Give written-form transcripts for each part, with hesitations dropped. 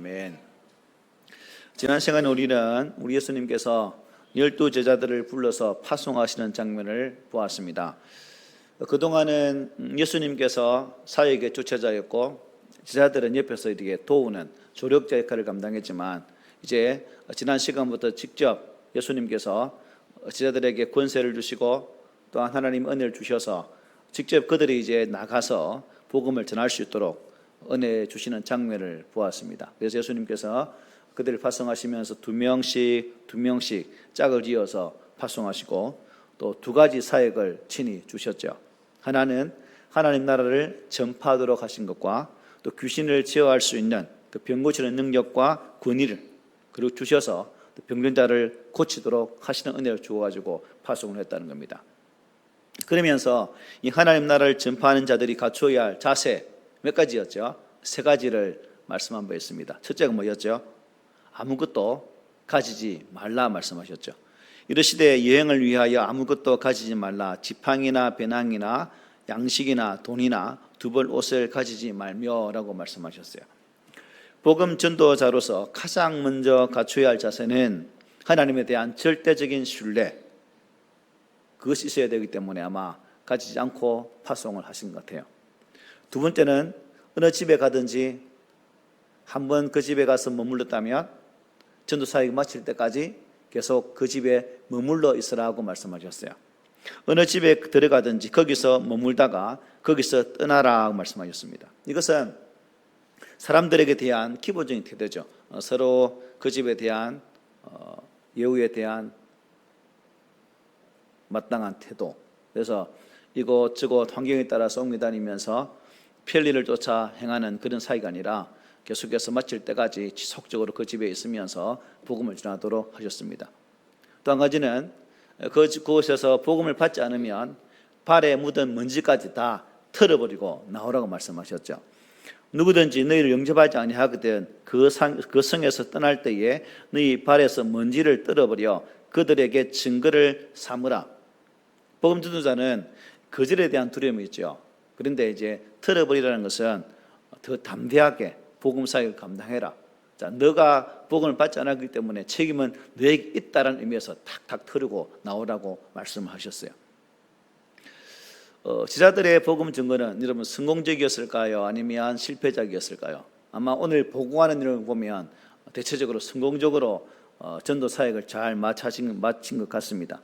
아멘. 지난 시간에 우리는 우리 예수님께서 12제자들을 불러서 파송하시는 장면을 보았습니다. 그동안은 예수님께서 사역의 주체자였고 제자들은 옆에서 이렇게 도우는 조력자 역할을 감당했지만, 이제 지난 시간부터 직접 예수님께서 제자들에게 권세를 주시고 또한 하나님 은혜를 주셔서 직접 그들이 이제 나가서 복음을 전할 수 있도록 은혜 주시는 장면을 보았습니다. 그래서 예수님께서 그들을 파송하시면서 두 명씩 짝을 지어서 파송하시고 또 두 가지 사역을 친히 주셨죠. 하나는 하나님 나라를 전파하도록 하신 것과 또 귀신을 제어할 수 있는 그 병 고치는 능력과 권위를 그리고 주셔서 병든자를 고치도록 하시는 은혜를 주어가지고 파송을 했다는 겁니다. 그러면서 이 하나님 나라를 전파하는 자들이 갖추어야 할 자세 몇 가지였죠? 세 가지를 말씀한 바 있습니다. 첫째가 뭐였죠? 아무것도 가지지 말라 말씀하셨죠. 이르시되 여행을 위하여 아무것도 가지지 말라. 지팡이나 배낭이나 양식이나 돈이나 두 벌 옷을 가지지 말며라고 말씀하셨어요. 복음 전도자로서 가장 먼저 갖춰야 할 자세는 하나님에 대한 절대적인 신뢰, 그것이 있어야 되기 때문에 아마 가지지 않고 파송을 하신 것 같아요. 두 번째는 어느 집에 가든지 한번 그 집에 가서 머물렀다면 전도 사역이 마칠 때까지 계속 그 집에 머물러 있으라고 말씀하셨어요. 어느 집에 들어가든지 거기서 머물다가 거기서 떠나라고 말씀하셨습니다. 이것은 사람들에게 대한 기본적인 태도죠. 서로 그 집에 대한 예우에 대한 마땅한 태도. 그래서 이곳저곳 환경에 따라서 옮겨 다니면서 편리를 쫓아 행하는 그런 사이가 아니라 계속해서 마칠 때까지 지속적으로 그 집에 있으면서 복음을 전하도록 하셨습니다. 또 한 가지는 그곳에서 복음을 받지 않으면 발에 묻은 먼지까지 다 털어버리고 나오라고 말씀하셨죠. 누구든지 너희를 영접하지 아니하거든 그 성에서 떠날 때에 너희 발에서 먼지를 떨어버려 그들에게 증거를 삼으라. 복음 전도자는 거절에 대한 두려움이 있죠. 그런데 이제 털어버리라는 것은 더 담대하게 복음 사역을 감당해라. 자, 너가 복음을 받지 않았기 때문에 책임은 너에게 있다라는 의미에서 탁탁 털고 나오라고 말씀하셨어요. 제자들의 복음 증거는 여러분 성공적이었을까요? 아니면 실패작이었을까요? 아마 오늘 복음하는 일을 보면 대체적으로 성공적으로 전도 사역을 잘 마친 것 같습니다.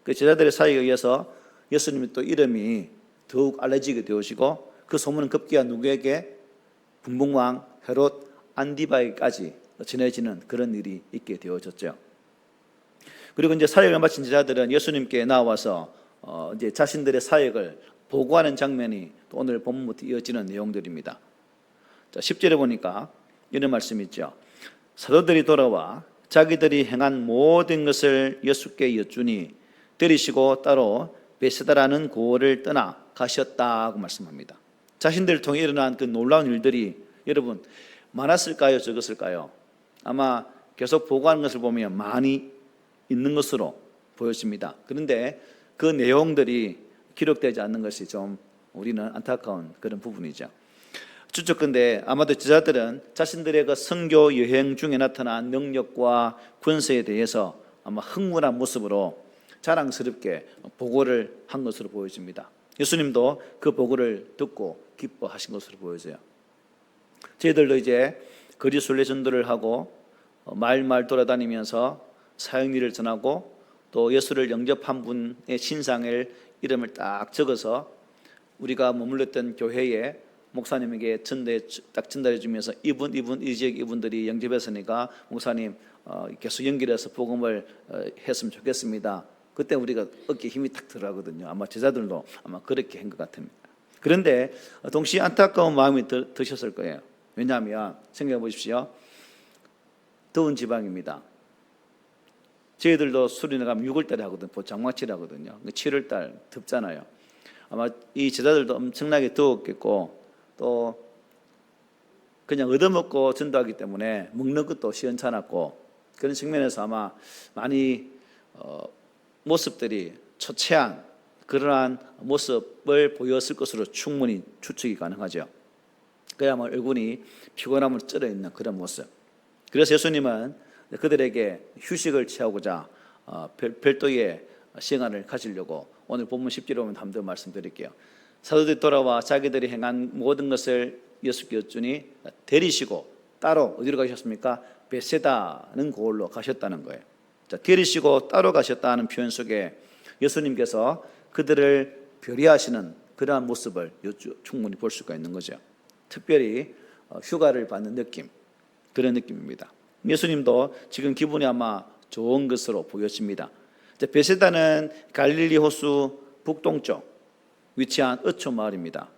그 제자들의 사역에 의해서 예수님의 또 이름이 더욱 알려지게 되어지고 그 소문은 급기야 누구에게? 분봉왕 헤롯 안디바에까지 전해지는 그런 일이 있게 되어졌죠. 그리고 이제 사역을 마친 제자들은 예수님께 나와서 이제 자신들의 사역을 보고하는 장면이 오늘 본문부터 이어지는 내용들입니다. 자, 10절에 보니까 이런 말씀이 있죠. 사도들이 돌아와 자기들이 행한 모든 것을 예수께 여쭈니 들이시고 따로 베세다라는 고을을 떠나 가셨다고 말씀합니다. 자신들을 통해 일어난 그 놀라운 일들이 여러분 많았을까요? 적었을까요? 아마 계속 보고하는 것을 보면 많이 있는 것으로 보여집니다. 그런데 그 내용들이 기록되지 않는 것이 좀 우리는 안타까운 그런 부분이죠. 추측컨대 아마도 제자들은 자신들의 그 선교 여행 중에 나타난 능력과 권세에 대해서 아마 흥분한 모습으로 자랑스럽게 보고를 한 것으로 보여집니다. 예수님도 그 보고를 듣고 기뻐하신 것으로 보여져요. 저희들도 이제 거리 순례 전도를 하고 마을 돌아다니면서 사역일을 전하고 또 예수를 영접한 분의 신상을 이름을 딱 적어서 우리가 머물렀던 교회에 목사님에게 딱 전달해 주면서 이 지역 이분들이 영접했으니까 목사님 계속 연결해서 복음을 했으면 좋겠습니다. 그때 우리가 어깨에 힘이 탁 들어가거든요. 아마 제자들도 아마 그렇게 한 것 같습니다. 그런데 동시에 안타까운 마음이 드셨을 거예요. 왜냐하면 생각해 보십시오. 더운 지방입니다. 저희들도 수련회 가면 6월달에 하거든요. 장마철에 하거든요. 7월달 덥잖아요. 아마 이 제자들도 엄청나게 더웠겠고 또 그냥 얻어먹고 전도하기 때문에 먹는 것도 시원찮았고 그런 측면에서 아마 많이 모습들이 초췌한 그러한 모습을 보였을 것으로 충분히 추측이 가능하죠. 그야말로 얼굴이 피곤함을 쩔어 있는 그런 모습. 그래서 예수님은 그들에게 휴식을 취하고자 별도의 시간을 가지려고 오늘 본문 10절에 보면 한번 더 말씀드릴게요. 사도들이 돌아와 자기들이 행한 모든 것을 예수께 여쭈니 데리시고 따로 어디로 가셨습니까? 베세다는 곳으로 가셨다는 거예요. 자, 데리시고 따로 가셨다는 표현 속에 예수님께서 그들을 배려하시는 그러한 모습을 충분히 볼 수가 있는 거죠. 특별히 휴가를 받는 느낌, 그런 느낌입니다. 예수님도 지금 기분이 아마 좋은 것으로 보여집니다. 베세다는 갈릴리 호수 북동쪽 위치한 어촌 마을입니다.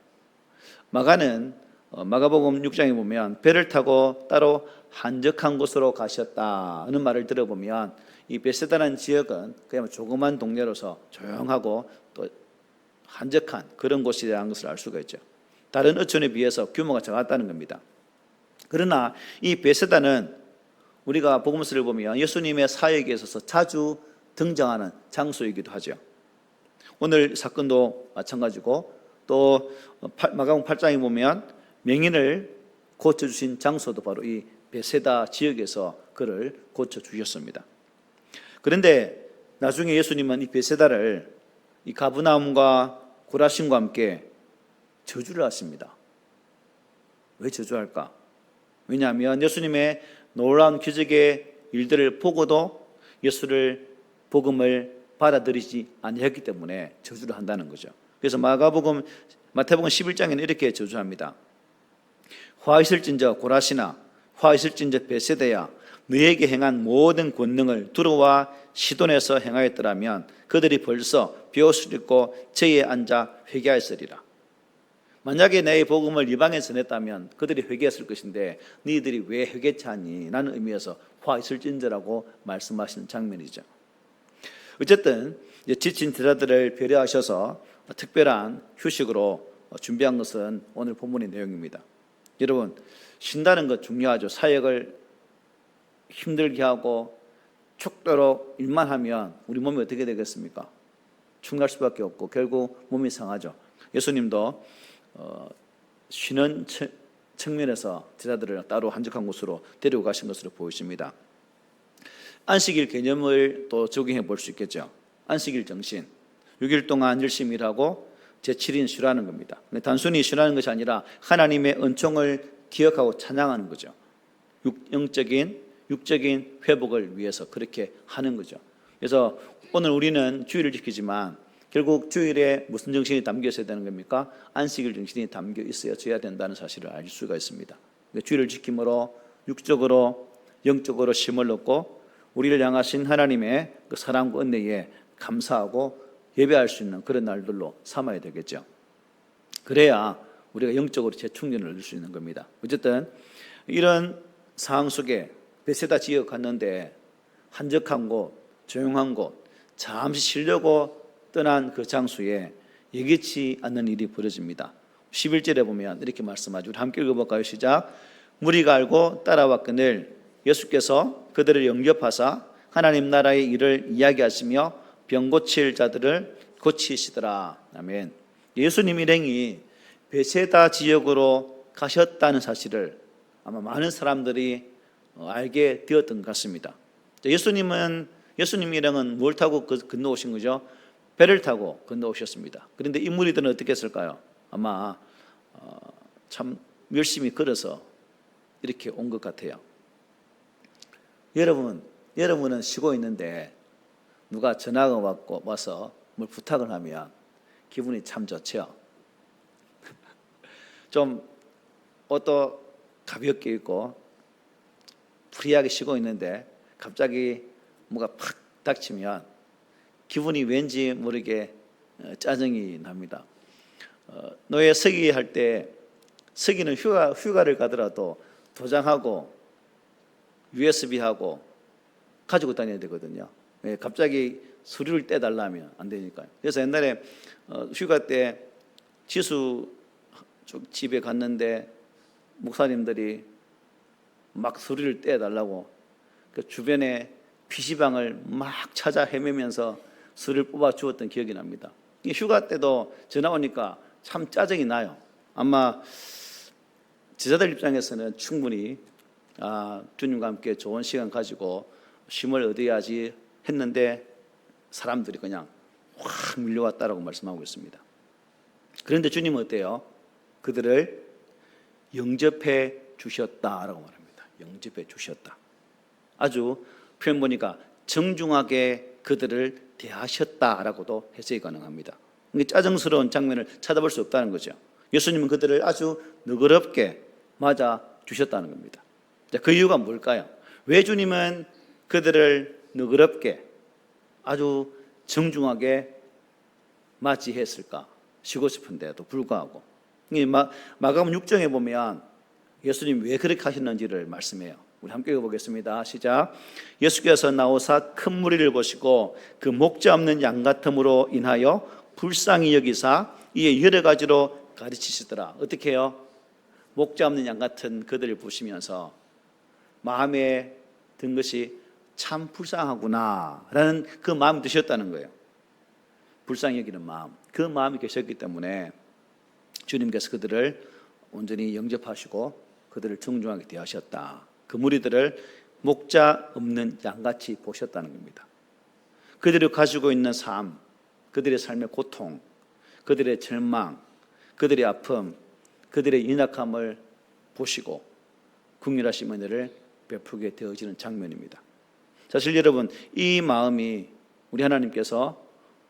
마가는 마가복음 6장에 보면 배를 타고 따로 한적한 곳으로 가셨다는 말을 들어보면 이 베세다라는 지역은 그냥 조그만 동네로서 조용하고 또 한적한 그런 곳이라는 것을 알 수가 있죠. 다른 어촌에 비해서 규모가 작았다는 겁니다. 그러나 이 베세다는 우리가 복음서를 보면 예수님의 사역에 있어서 자주 등장하는 장소이기도 하죠. 오늘 사건도 마찬가지고 또 마가복음 8장에 보면 맹인을 고쳐주신 장소도 바로 이 베세다 지역에서 그를 고쳐주셨습니다. 그런데 나중에 예수님은 이 베세다를 이 가브나움과 고라신과 함께 저주를 하십니다. 왜 저주할까? 왜냐하면 예수님의 놀라운 기적의 일들을 보고도 예수를 복음을 받아들이지 아니했기 때문에 저주를 한다는 거죠. 그래서 마태복음 11장에는 이렇게 저주합니다. 화 있을진저 고라시나 화 있을진저 베세다야 너에게 행한 모든 권능을 두루와 시돈에서 행하였더라면 그들이 벌써 벼옷을 입고 저희에 앉아 회개하였으리라. 만약에 내 복음을 이방에 전했다면 그들이 회개했을 것인데 너희들이 왜 회개치 않니? 라는 의미에서 화 있을진저라고 말씀하시는 장면이죠. 어쨌든 지친 제자들을 배려하셔서 특별한 휴식으로 준비한 것은 오늘 본문의 내용입니다. 여러분, 쉰다는 것 중요하죠. 사역을 힘들게 하고 축도록 일만 하면 우리 몸이 어떻게 되겠습니까? 축날 수밖에 없고 결국 몸이 상하죠. 예수님도 쉬는 측면에서 제자들을 따로 한적한 곳으로 데리고 가신 것으로 보이십니다. 안식일 개념을 또 적용해 볼 수 있겠죠. 안식일 정신, 6일 동안 열심히 일하고 제7인 쉬라는 겁니다. 단순히 쉬라는 것이 아니라 하나님의 은총을 기억하고 찬양하는 거죠. 육적인 회복을 위해서 그렇게 하는 거죠. 그래서 오늘 우리는 주일을 지키지만 결국 주일에 무슨 정신이 담겨 있어야 되는 겁니까? 안식일 정신이 담겨 있어야 된다는 사실을 알 수가 있습니다. 주일을 지킴으로 육적으로 영적으로 쉼을 얻고 우리를 향하신 하나님의 그 사랑과 은혜에 감사하고 예배할 수 있는 그런 날들로 삼아야 되겠죠. 그래야 우리가 영적으로 재충전을 얻을 수 있는 겁니다. 어쨌든 이런 상황 속에 베세다 지역 갔는데 한적한 곳, 조용한 곳, 잠시 쉬려고 떠난 그 장소에 예기치 않는 일이 벌어집니다. 11절에 보면 이렇게 말씀하죠. 우리 함께 읽어볼까요? 시작. 무리가 알고 따라왔거늘 예수께서 그들을 영접하사 하나님 나라의 일을 이야기하시며 병 고칠 자들을 고치시더라. 아멘. 예수님 일행이 베세다 지역으로 가셨다는 사실을 아마 많은 사람들이 알게 되었던 것 같습니다. 예수님 일행은 뭘 타고 건너오신 거죠? 배를 타고 건너오셨습니다. 그런데 이 무리들은 어떻게 했을까요? 아마 참 열심히 걸어서 이렇게 온 것 같아요. 여러분은 쉬고 있는데 누가 전화가 와서 뭘 부탁을 하면 기분이 참 좋죠. 좀 옷도 가볍게 입고 프리하게 쉬고 있는데 갑자기 뭐가 팍 닥치면 기분이 왠지 모르게 짜증이 납니다. 노예 서기할 때 서기는 휴가를 가더라도 도장하고 USB하고 가지고 다녀야 되거든요. 갑자기 서류를 떼달라면 안 되니까요. 그래서 옛날에 휴가 때 지수 쪽 집에 갔는데 목사님들이 막 서류를 떼달라고 그 주변에 PC방을 막 찾아 헤매면서 서류를 뽑아 주었던 기억이 납니다. 휴가 때도 전화 오니까 참 짜증이 나요. 아마 제자들 입장에서는 충분히 주님과 함께 좋은 시간 가지고 쉼을 얻어야지 했는데 사람들이 그냥 확 밀려왔다라고 말씀하고 있습니다. 그런데 주님은 어때요? 그들을 영접해 주셨다라고 말합니다. 영접해 주셨다. 아주 표현 보니까 정중하게 그들을 대하셨다라고도 해석이 가능합니다. 짜증스러운 장면을 찾아볼 수 없다는 거죠. 예수님은 그들을 아주 너그럽게 맞아 주셨다는 겁니다. 그 이유가 뭘까요? 왜 주님은 그들을 너그럽게 아주 정중하게 맞이했을까? 쉬고 싶은데도 불구하고 마가복음 6장에 보면 예수님 왜 그렇게 하셨는지를 말씀해요. 우리 함께 읽어보겠습니다. 시작. 예수께서 나오사 큰 무리를 보시고 그 목자 없는 양 같음으로 인하여 불쌍히 여기사 이에 여러 가지로 가르치시더라. 어떻게 해요? 목자 없는 양 같은 그들을 보시면서 마음에 든 것이 참 불쌍하구나 라는 그 마음이 드셨다는 거예요. 불쌍히 여기는 마음, 그 마음이 계셨기 때문에 주님께서 그들을 온전히 영접하시고 그들을 정중하게 대하셨다. 그 무리들을 목자 없는 양같이 보셨다는 겁니다. 그들이 가지고 있는 삶, 그들의 삶의 고통, 그들의 절망, 그들의 아픔, 그들의 연약함을 보시고 긍휼하신 은혜를 베풀게 되어지는 장면입니다. 사실 여러분, 이 마음이 우리 하나님께서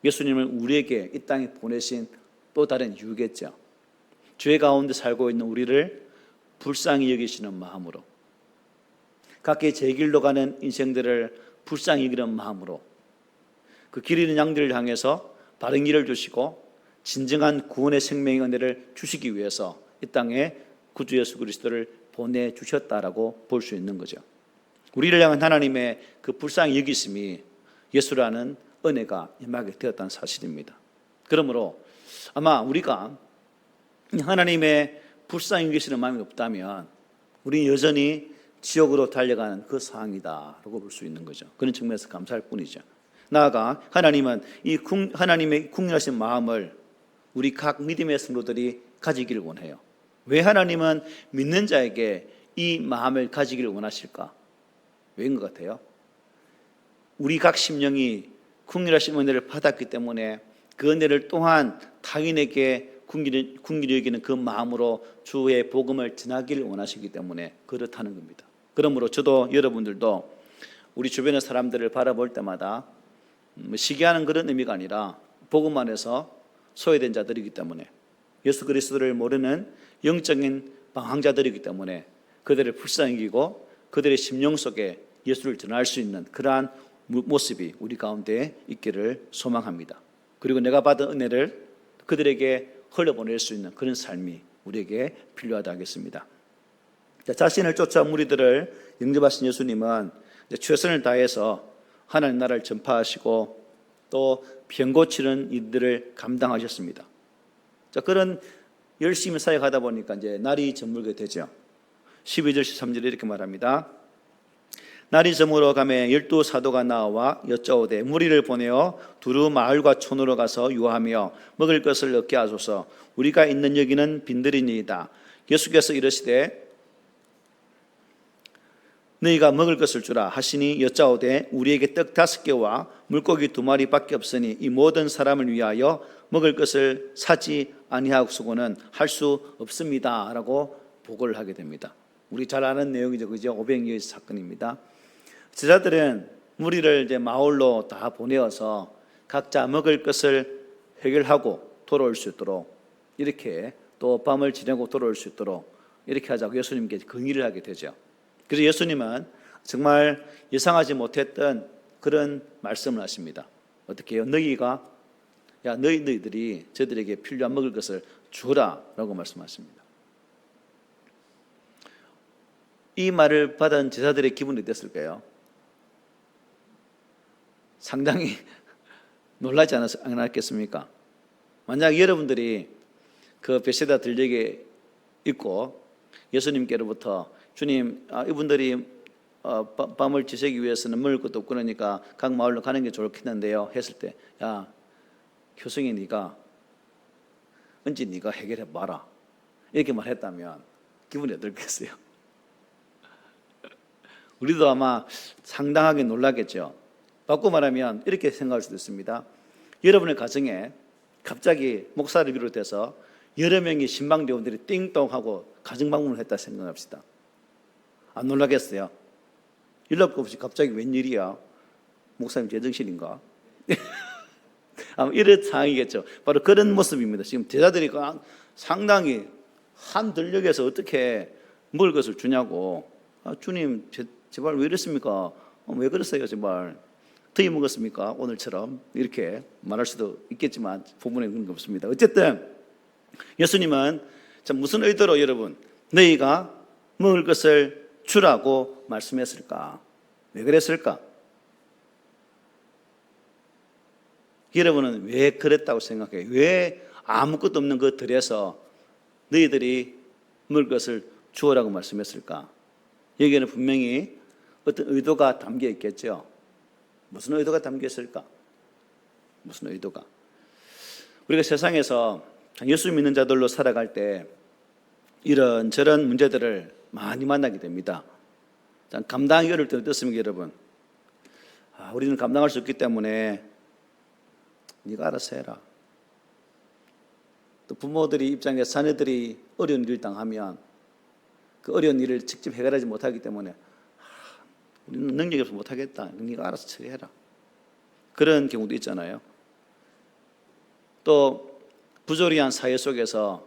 예수님을 우리에게 이 땅에 보내신 또 다른 이유겠죠. 죄 가운데 살고 있는 우리를 불쌍히 여기시는 마음으로, 각기 제 길로 가는 인생들을 불쌍히 여기는 마음으로 그 길 잃은 양들을 향해서 바른 길을 주시고 진정한 구원의 생명의 은혜를 주시기 위해서 이 땅에 구주 예수 그리스도를 보내주셨다라고 볼 수 있는 거죠. 우리를 향한 하나님의 그 불쌍히 여기심이 예수라는 은혜가 임하게 되었다는 사실입니다. 그러므로 아마 우리가 하나님의 불쌍히 여기시는 마음이 없다면 우리는 여전히 지옥으로 달려가는 그 상황이다라고 볼 수 있는 거죠. 그런 측면에서 감사할 뿐이죠. 나아가 하나님은 하나님의 긍휼하신 마음을 우리 각 믿음의 성도들이 가지기를 원해요. 왜 하나님은 믿는 자에게 이 마음을 가지기를 원하실까? 왜인 것 같아요? 우리 각 심령이 긍휼하신 은혜를 받았기 때문에 그 은혜를 또한 타인에게 긍휼히 여기는 그 마음으로 주의 복음을 전하기를 원하시기 때문에 그렇다는 겁니다. 그러므로 저도 여러분들도 우리 주변의 사람들을 바라볼 때마다 시기하는 그런 의미가 아니라 복음 안에서 소외된 자들이기 때문에 예수 그리스도를 모르는 영적인 방황자들이기 때문에 그들을 불쌍히 여기고 그들의 심령 속에 예수를 전할 수 있는 그러한 모습이 우리 가운데 있기를 소망합니다. 그리고 내가 받은 은혜를 그들에게 흘려보낼 수 있는 그런 삶이 우리에게 필요하다 하겠습니다. 자신을 쫓아 무리들을 영접하신 예수님은 최선을 다해서 하나님 나라를 전파하시고 또 병 고치는 일들을 감당하셨습니다. 그런 열심히 사역하다 보니까 이제 날이 저물게 되죠. 12절 13절에 이렇게 말합니다. 날이 저물어 가매 12 사도가 나와 여짜오되 무리를 보내어 두루 마을과 촌으로 가서 유하며 먹을 것을 얻게 하소서. 우리가 있는 여기는 빈들이니이다. 예수께서 이르시되 너희가 먹을 것을 주라 하시니 여짜오되 우리에게 떡 5개와 물고기 2마리밖에 없으니 이 모든 사람을 위하여 먹을 것을 사지 아니하고서는 할 수 없습니다 라고 보고를 하게 됩니다. 우리 잘 아는 내용이죠. 그죠? 오병이어 사건입니다. 제자들은 무리를 이제 마을로 다 보내어서 각자 먹을 것을 해결하고 돌아올 수 있도록 이렇게 또 밤을 지내고 돌아올 수 있도록 이렇게 하자고 예수님께 건의를 하게 되죠. 그래서 예수님은 정말 예상하지 못했던 그런 말씀을 하십니다. 어떻게 해요? 너희들이 저들에게 필요한 먹을 것을 주라 라고 말씀하십니다. 이 말을 받은 제자들의 기분이 어땠을까요? 상당히 놀라지 않았겠습니까? 만약 여러분들이 그 베세다 들녘에 있고 예수님께로부터 주님, 이분들이 밤을 지새기 위해서는 먹을 것도 없고 그러니까 각 마을로 가는 게 좋겠는데요 했을 때, 야 효성이 네가 은지 네가 해결해 봐라 이렇게 말했다면 기분이 어떨겠어요? 우리도 아마 상당하게 놀라겠죠. 바꿔 말하면 이렇게 생각할 수도 있습니다. 여러분의 가정에 갑자기 목사를 비롯해서 여러 명의 신방대원들이 띵동하고 가정 방문을 했다 생각합시다. 안 놀라겠어요? 연락도 없이 갑자기 웬일이야? 목사님 제정신인가? 아마 이런 상황이겠죠. 바로 그런 모습입니다. 지금 제자들이 상당히 한 들녘에서 어떻게 먹을 것을 주냐고. 주님 제발 왜 이랬습니까? 왜 그랬어요 제발? 더위 먹었습니까? 오늘처럼 이렇게 말할 수도 있겠지만 본문에 그런 게 없습니다. 어쨌든 예수님은 무슨 의도로 여러분 너희가 먹을 것을 주라고 말씀했을까? 왜 그랬을까? 여러분은 왜 그랬다고 생각해요? 왜 아무것도 없는 그 들에서 너희들이 먹을 것을 주어라고 말씀했을까? 여기에는 분명히 어떤 의도가 담겨 있겠죠. 무슨 의도가 담겨 있을까? 무슨 의도가? 우리가 세상에서 예수 믿는 자들로 살아갈 때 이런저런 문제들을 많이 만나게 됩니다. 감당하기 어려울 때 어떻습니까, 여러분? 우리는 감당할 수 없기 때문에 네가 알아서 해라. 또 부모들이 입장에서 자녀들이 어려운 일을 당하면 그 어려운 일을 직접 해결하지 못하기 때문에 우리는 능력이 없어서 못하겠다. 네가 알아서 처리해라. 그런 경우도 있잖아요. 또 부조리한 사회 속에서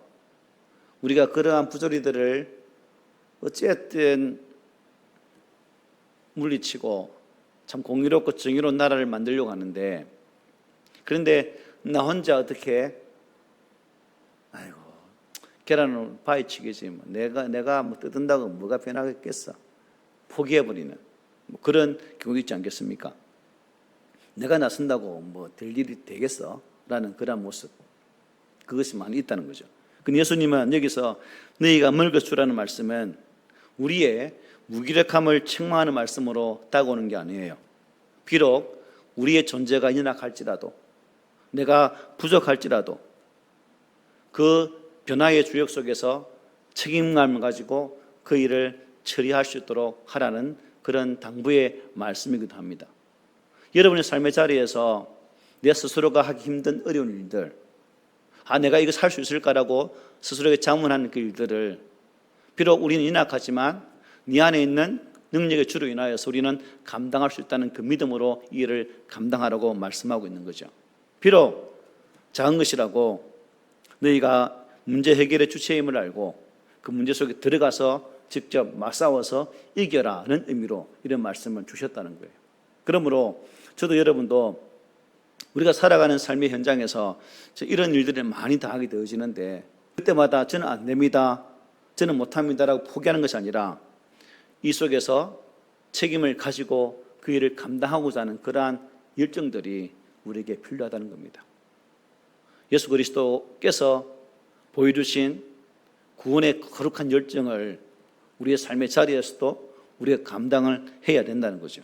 우리가 그러한 부조리들을 어쨌든 물리치고 참 공의롭고 정의로운 나라를 만들려고 하는데 그런데 나 혼자 어떻게 계란은 바위치기지 뭐. 내가 뭐 뜯은다고 뭐가 변하겠겠어. 포기해버리는 그런 경우도 있지 않겠습니까? 내가 나선다고 뭐 될 일이 되겠어? 라는 그런 모습, 그것이 많이 있다는 거죠. 근데 예수님은 여기서 너희가 먹을 것 주라는 말씀은 우리의 무기력함을 책망하는 말씀으로 다가오는 게 아니에요. 비록 우리의 존재가 연약할지라도 내가 부족할지라도 그 변화의 주역 속에서 책임감을 가지고 그 일을 처리할 수 있도록 하라는 그런 당부의 말씀이기도 합니다. 여러분의 삶의 자리에서 내 스스로가 하기 힘든 어려운 일들, 내가 이거 살 수 있을까라고 스스로에게 자문하는 그 일들을 비록 우리는 연약하지만 네 안에 있는 능력의 주로 인하여서 우리는 감당할 수 있다는 그 믿음으로 이 일을 감당하라고 말씀하고 있는 거죠. 비록 작은 것이라고 너희가 문제 해결의 주체임을 알고 그 문제 속에 들어가서 직접 맞싸워서 이겨라는 의미로 이런 말씀을 주셨다는 거예요. 그러므로 저도 여러분도 우리가 살아가는 삶의 현장에서 이런 일들을 많이 당하게 되어지는데 그때마다 저는 안 됩니다, 저는 못합니다라고 포기하는 것이 아니라 이 속에서 책임을 가지고 그 일을 감당하고자 하는 그러한 열정들이 우리에게 필요하다는 겁니다. 예수 그리스도께서 보여주신 구원의 거룩한 열정을 우리의 삶의 자리에서도 우리가 감당을 해야 된다는 거죠.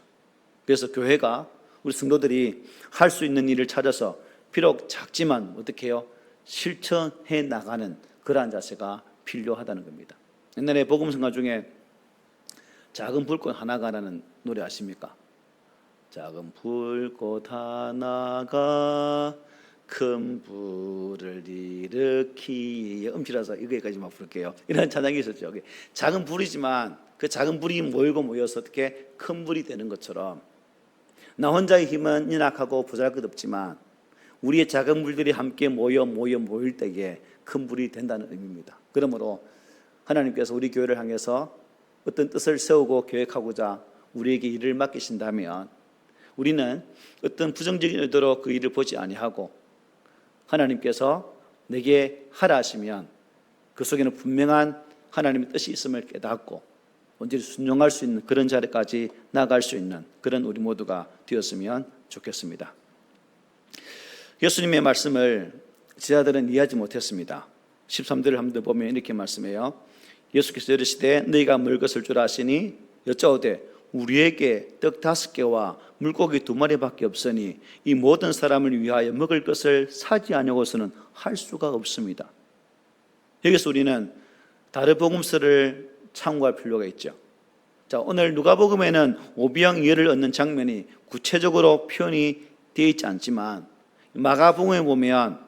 그래서 교회가 우리 성도들이 할 수 있는 일을 찾아서 비록 작지만 어떻게 해요? 실천해 나가는 그러한 자세가 필요하다는 겁니다. 옛날에 복음성가 중에 작은 불꽃 하나가라는 노래 아십니까? 작은 불꽃 하나가 큰 불을 일으키에 음치라서 여기까지만 부를게요. 이런 찬양이 있었죠. 작은 불이지만 그 작은 불이 모여서 어떻게 큰 불이 되는 것처럼 나 혼자의 힘은 연약하고 보잘것없지만 우리의 작은 불들이 함께 모일 때에 큰 불이 된다는 의미입니다. 그러므로 하나님께서 우리 교회를 향해서 어떤 뜻을 세우고 계획하고자 우리에게 일을 맡기신다면 우리는 어떤 부정적인 의도로 그 일을 보지 아니하고 하나님께서 내게 하라 하시면 그 속에는 분명한 하나님의 뜻이 있음을 깨닫고 언제든지 순종할 수 있는 그런 자리까지 나아갈 수 있는 그런 우리 모두가 되었으면 좋겠습니다. 예수님의 말씀을 제자들은 이해하지 못했습니다. 13절을 한번 보면 이렇게 말씀해요. 예수께서 이르시되 너희가 먹을 것을 주라 하시니 여짜오되 우리에게 떡 5개와 물고기 2마리밖에 없으니 이 모든 사람을 위하여 먹을 것을 사지 아니하고서는 할 수가 없습니다. 여기서 우리는 다른 복음서를 참고할 필요가 있죠. 자, 오늘 누가복음에는 오병이어를 얻는 장면이 구체적으로 표현이 되어 있지 않지만 마가복음에 보면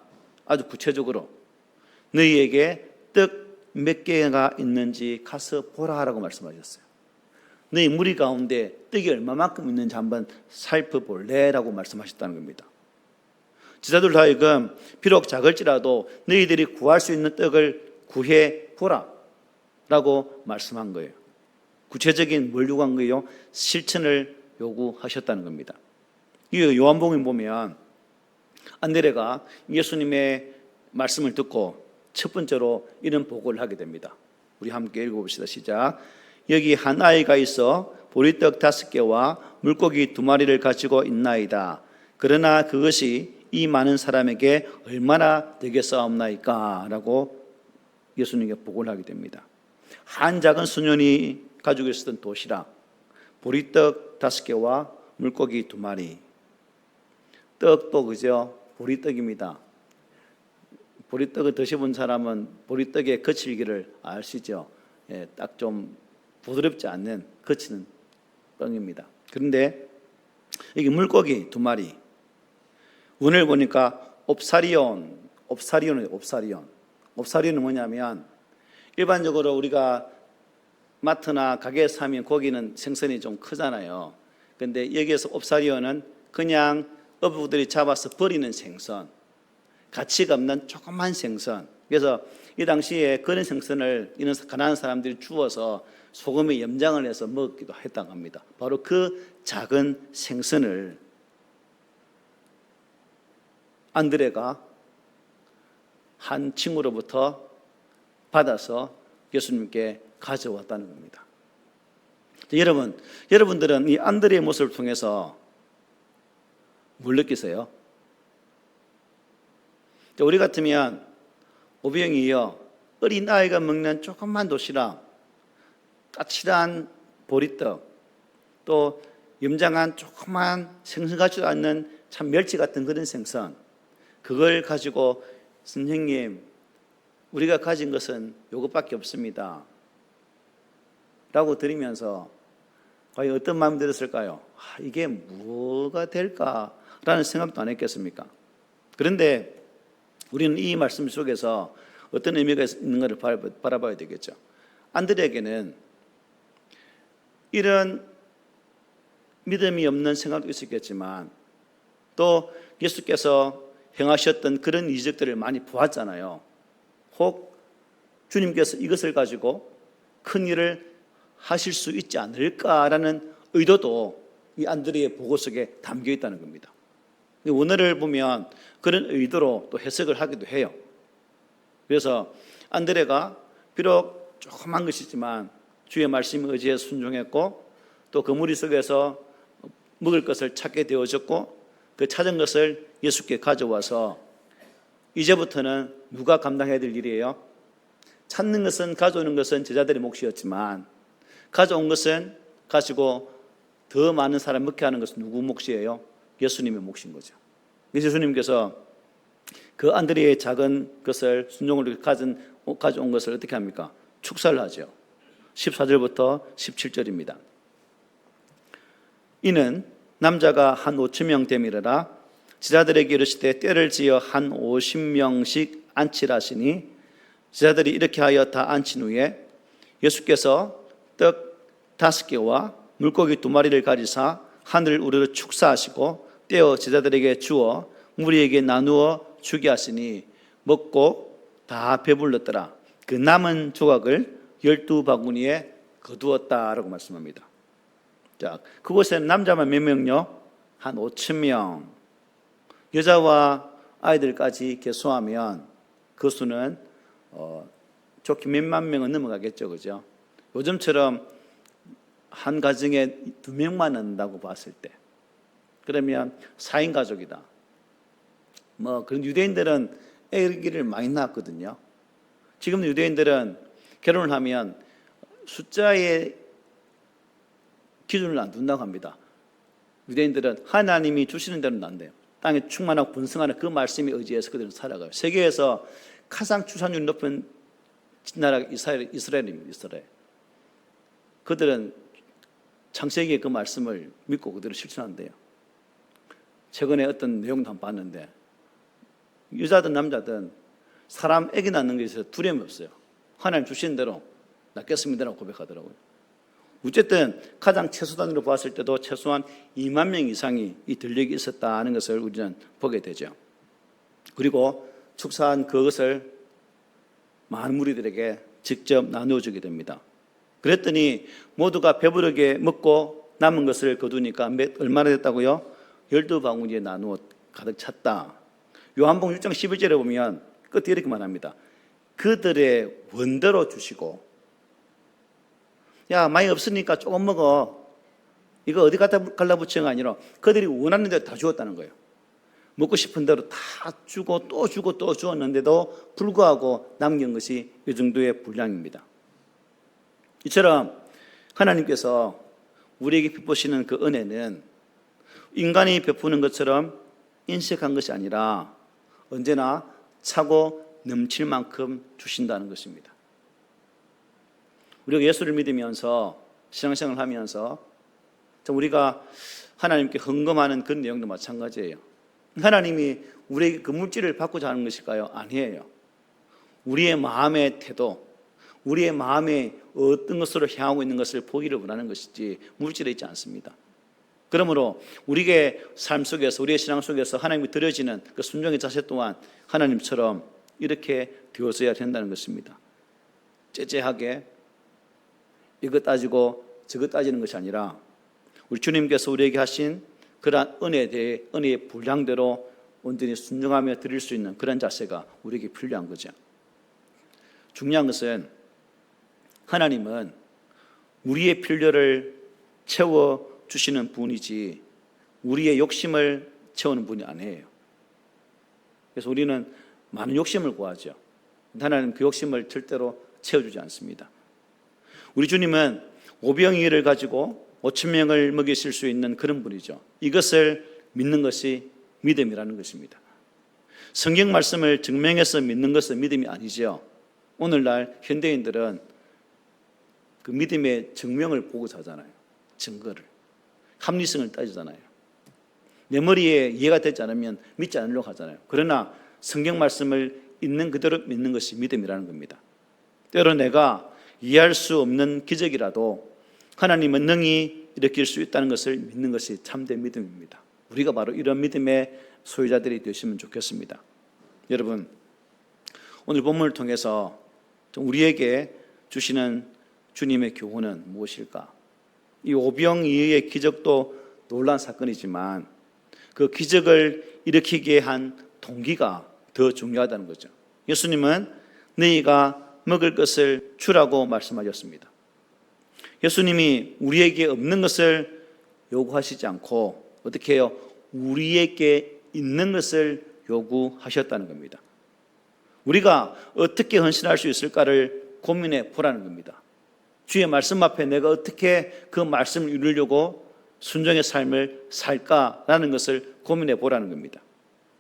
아주 구체적으로 너희에게 떡 몇 개가 있는지 가서 보라라고 말씀하셨어요. 너희 무리 가운데 떡이 얼마만큼 있는지 한번 살펴볼래라고 말씀하셨다는 겁니다. 제자들로 하여금 비록 작을지라도 너희들이 구할 수 있는 떡을 구해 보라라고 말씀한 거예요. 구체적인 뭘 요구한 거예요? 실천을 요구하셨다는 겁니다. 이 요한복음에 보면 안드레가 예수님의 말씀을 듣고 첫 번째로 이런 보고를 하게 됩니다. 우리 함께 읽어봅시다. 시작. 여기 한 아이가 있어 보리떡 5개와 물고기 2마리를 가지고 있나이다. 그러나 그것이 이 많은 사람에게 얼마나 되겠사옵나이까? 라고 예수님께 보고를 하게 됩니다. 한 작은 소년이 가지고 있었던 도시락, 보리떡 5개와 물고기 2마리. 떡도 그죠? 보리떡입니다. 보리떡을 드셔본 사람은 보리떡의 거칠기를 아시죠? 예, 딱 좀 부드럽지 않는 거치는 떡입니다. 그런데 여기 물고기 2마리. 오늘 보니까 옵사리온은 뭐냐면 일반적으로 우리가 마트나 가게에서 사면 고기는 생선이 좀 크잖아요. 그런데 여기에서 옵사리온은 그냥 어부들이 잡아서 버리는 생선, 가치가 없는 조그만 생선. 그래서 이 당시에 그런 생선을 이런 가난한 사람들이 주워서 소금에 염장을 해서 먹기도 했다고 합니다. 바로 그 작은 생선을 안드레가 한 친구로부터 받아서 예수님께 가져왔다는 겁니다. 여러분들은 이 안드레의 모습을 통해서 뭘 느끼세요? 우리 같으면 오병이어 어린 아이가 먹는 조그만 도시락, 까칠한 보리떡, 또 염장한 조그만 생선 같지도 않는 참 멸치 같은 그런 생선, 그걸 가지고 선생님, 우리가 가진 것은 이것밖에 없습니다 라고 드리면서 과연 어떤 마음이 들었을까요? 이게 뭐가 될까라는 생각도 안 했겠습니까? 그런데 우리는 이 말씀 속에서 어떤 의미가 있는 것을 바라봐야 되겠죠. 안드레에게는 이런 믿음이 없는 생각도 있었겠지만 또 예수께서 행하셨던 그런 이적들을 많이 보았잖아요. 혹 주님께서 이것을 가지고 큰 일을 하실 수 있지 않을까라는 의도도 이 안드레의 보고 속에 담겨 있다는 겁니다. 오늘을 보면 그런 의도로 또 해석을 하기도 해요. 그래서 안드레가 비록 조그만 것이지만 주의 말씀에 의지해 순종했고 또 그 무리 속에서 먹을 것을 찾게 되어졌고 그 찾은 것을 예수께 가져와서 이제부터는 누가 감당해야 될 일이에요? 찾는 것은, 가져오는 것은 제자들의 몫이었지만 가져온 것은 가지고 더 많은 사람 먹게 하는 것은 누구 몫이에요? 예수님의 몫인 거죠. 예수님께서 그 안드레의 작은 것을 순종을 가져온 것을 어떻게 합니까? 축사를 하죠. 14절부터 17절입니다. 이는 남자가 한 5,000명 되밀어라 제자들에게 이르시되 때를 지어 한 50명씩 앉히라 하시니 제자들이 이렇게 하여 다 앉힌 후에 예수께서 떡 5개와 물고기 2마리를 가지사 하늘을 우러러 축사하시고 떼어 제자들에게 주어 무리에게 나누어 주게 하시니 먹고 다 배불렀더라. 그 남은 조각을 12바구니에 거두었다라고 말씀합니다. 자, 그곳에 남자만 몇 명요? 한 5,000명. 여자와 아이들까지 계수하면 그 수는 좋게 몇만 명은 넘어가겠죠, 그죠? 요즘처럼 한 가정에 2명만 한다고 봤을 때, 그러면 4인 가족이다. 그런 유대인들은 아기를 많이 낳았거든요. 지금 유대인들은 결혼을 하면 숫자의 기준을 안 둔다고 합니다. 유대인들은 하나님이 주시는 대로 난대요. 땅에 충만하고 번성하는 그 말씀에 의지해서 그들은 살아가요. 세계에서 가장 출산율이 높은 나라가 이스라엘입니다. 이스라엘. 그들은 창세기의 그 말씀을 믿고 그대로 실천한대요. 최근에 어떤 내용도 한번 봤는데 여자든 남자든 사람 아기 낳는 것에 두려움이 없어요. 하나님 주신 대로 낳겠습니다라고 고백하더라고요. 어쨌든 가장 최소 단위로 봤을 때도 최소한 2만 명 이상이 이 들녘이 있었다는 것을 우리는 보게 되죠. 그리고 축사한 그것을 많은 무리들에게 직접 나누어주게 됩니다. 그랬더니 모두가 배부르게 먹고 남은 것을 거두니까 얼마나 됐다고요? 12바구니에 나누어 가득 찼다. 요한복음 6장 11절에 보면 끝에 이렇게 말합니다. 그들의 원대로 주시고, 야 많이 없으니까 조금 먹어, 이거 어디 갖다 갈라붙이는 게 아니라 그들이 원하는 대로 다 주었다는 거예요. 먹고 싶은 대로 다 주고 또 주고 또 주었는데도 불구하고 남긴 것이 이 정도의 분량입니다. 이처럼 하나님께서 우리에게 베푸시는 그 은혜는 인간이 베푸는 것처럼 인색한 것이 아니라 언제나 차고 넘칠 만큼 주신다는 것입니다. 우리가 예수를 믿으면서 신앙생활을 하면서 우리가 하나님께 헌금하는 그런 내용도 마찬가지예요. 하나님이 우리에게 그 물질을 받고자 하는 것일까요? 아니에요. 우리의 마음의 태도, 우리의 마음에 어떤 것으로 향하고 있는 것을 보기를 원하는 것이지 물질에 있지 않습니다. 그러므로 우리의 삶 속에서, 우리의 신앙 속에서 하나님이 드려지는 그 순종의 자세 또한 하나님처럼 이렇게 되어져야 된다는 것입니다. 째째하게 이것 따지고 저것 따지는 것이 아니라 우리 주님께서 우리에게 하신 그러한 은혜에 대해 은혜의 분량대로 온전히 순종하며 드릴 수 있는 그런 자세가 우리에게 필요한 거죠. 중요한 것은 하나님은 우리의 필요를 채워주시는 분이지 우리의 욕심을 채우는 분이 아니에요. 그래서 우리는 많은 욕심을 구하죠. 하나님은 그 욕심을 절대로 채워주지 않습니다. 우리 주님은 오병이어를 가지고 5천 명을 먹이실 수 있는 그런 분이죠. 이것을 믿는 것이 믿음이라는 것입니다. 성경 말씀을 증명해서 믿는 것은 믿음이 아니죠. 오늘날 현대인들은 그 믿음의 증명을 보고 사잖아요. 증거를. 합리성을 따지잖아요. 내 머리에 이해가 되지 않으면 믿지 않으려고 하잖아요. 그러나 성경 말씀을 있는 그대로 믿는 것이 믿음이라는 겁니다. 때로 내가 이해할 수 없는 기적이라도 하나님은 능히 일으킬 수 있다는 것을 믿는 것이 참된 믿음입니다. 우리가 바로 이런 믿음의 소유자들이 되시면 좋겠습니다. 여러분, 오늘 본문을 통해서 우리에게 주시는 주님의 교훈은 무엇일까? 이 오병이어의 기적도 놀라운 사건이지만 그 기적을 일으키게 한 동기가 더 중요하다는 거죠. 예수님은 너희가 먹을 것을 주라고 말씀하셨습니다. 예수님이 우리에게 없는 것을 요구하시지 않고 어떻게 해요? 우리에게 있는 것을 요구하셨다는 겁니다. 우리가 어떻게 헌신할 수 있을까를 고민해 보라는 겁니다. 주의 말씀 앞에 내가 어떻게 그 말씀을 이루려고 순종의 삶을 살까라는 것을 고민해 보라는 겁니다.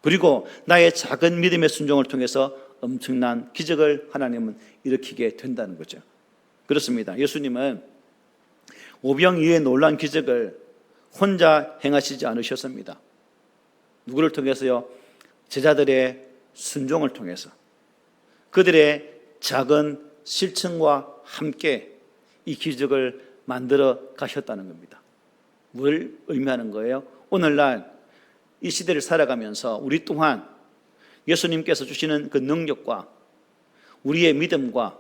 그리고 나의 작은 믿음의 순종을 통해서 엄청난 기적을 하나님은 일으키게 된다는 거죠. 그렇습니다. 예수님은 오병이어의 놀라운 기적을 혼자 행하시지 않으셨습니다. 누구를 통해서요? 제자들의 순종을 통해서 그들의 작은 실천과 함께 이 기적을 만들어 가셨다는 겁니다. 뭘 의미하는 거예요? 오늘날 이 시대를 살아가면서 우리 또한 예수님께서 주시는 그 능력과 우리의 믿음과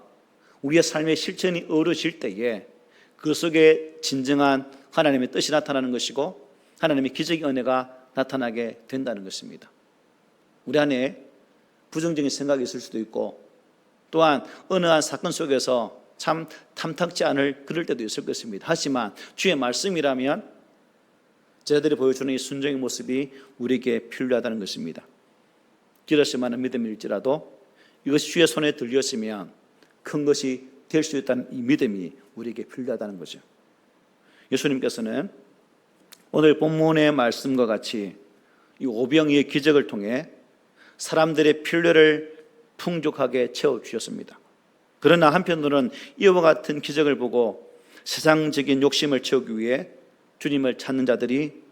우리의 삶의 실천이 어우러질 때에 그 속에 진정한 하나님의 뜻이 나타나는 것이고 하나님의 기적의 은혜가 나타나게 된다는 것입니다. 우리 안에 부정적인 생각이 있을 수도 있고 또한 어느 한 사건 속에서 참 탐탁지 않을 그럴 때도 있을 것입니다. 하지만 주의 말씀이라면 저희들이 보여주는 이 순종의 모습이 우리에게 필요하다는 것입니다. 길었으면 믿음일지라도 이것이 주의 손에 들렸으면 큰 것이 될 수 있다는 이 믿음이 우리에게 필요하다는 거죠. 예수님께서는 오늘 본문의 말씀과 같이 이 오병이의 기적을 통해 사람들의 필요를 풍족하게 채워주셨습니다. 그러나 한편으로는 이와 같은 기적을 보고 세상적인 욕심을 채우기 위해 주님을 찾는 자들이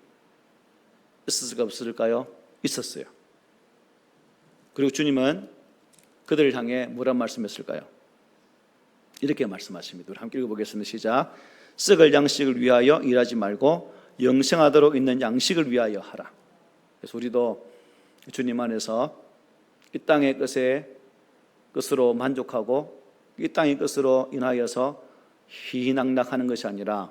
있었을까 없을까요? 있었어요. 그리고 주님은 그들을 향해 뭐란 말씀했을까요? 이렇게 말씀하십니다. 우리 함께 읽어보겠습니다. 시작. 썩을 양식을 위하여 일하지 말고 영생하도록 있는 양식을 위하여 하라. 그래서 우리도 주님 안에서 이 땅의 것으로 만족하고 이 땅의 것으로 인하여서 희희낙낙하는 것이 아니라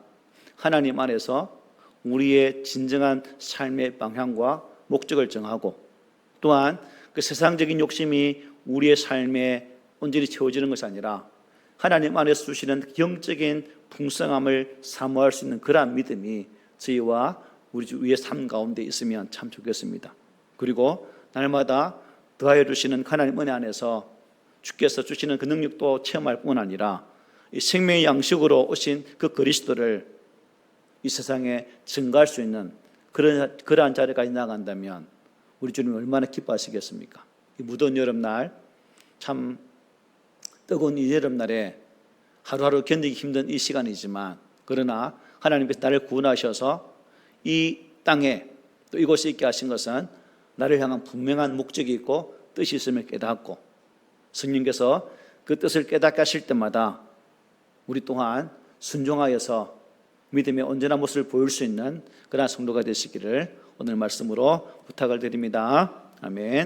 하나님 안에서 우리의 진정한 삶의 방향과 목적을 정하고 또한 그 세상적인 욕심이 우리의 삶에 온전히 채워지는 것이 아니라 하나님 안에서 주시는 영적인 풍성함을 사모할 수 있는 그러한 믿음이 저희와 우리 위의 삶 가운데 있으면 참 좋겠습니다. 그리고 날마다 더하여 주시는 하나님 은혜 안에서 주께서 주시는 그 능력도 체험할 뿐 아니라 이 생명의 양식으로 오신 그 그리스도를 이 세상에 증거할 수 있는 그러한 자리까지 나간다면 우리 주님 얼마나 기뻐하시겠습니까? 이 무더운 여름날, 참 뜨거운 이 여름날에 하루하루 견디기 힘든 이 시간이지만 그러나 하나님께서 나를 구원하셔서 이 땅에 또 이곳에 있게 하신 것은 나를 향한 분명한 목적이 있고 뜻이 있음을 깨닫고 성령께서 그 뜻을 깨닫게 하실 때마다 우리 또한 순종하여서 믿음의 온전한 모습을 보일 수 있는 그러한 성도가 되시기를 오늘 말씀으로 부탁을 드립니다. 아멘.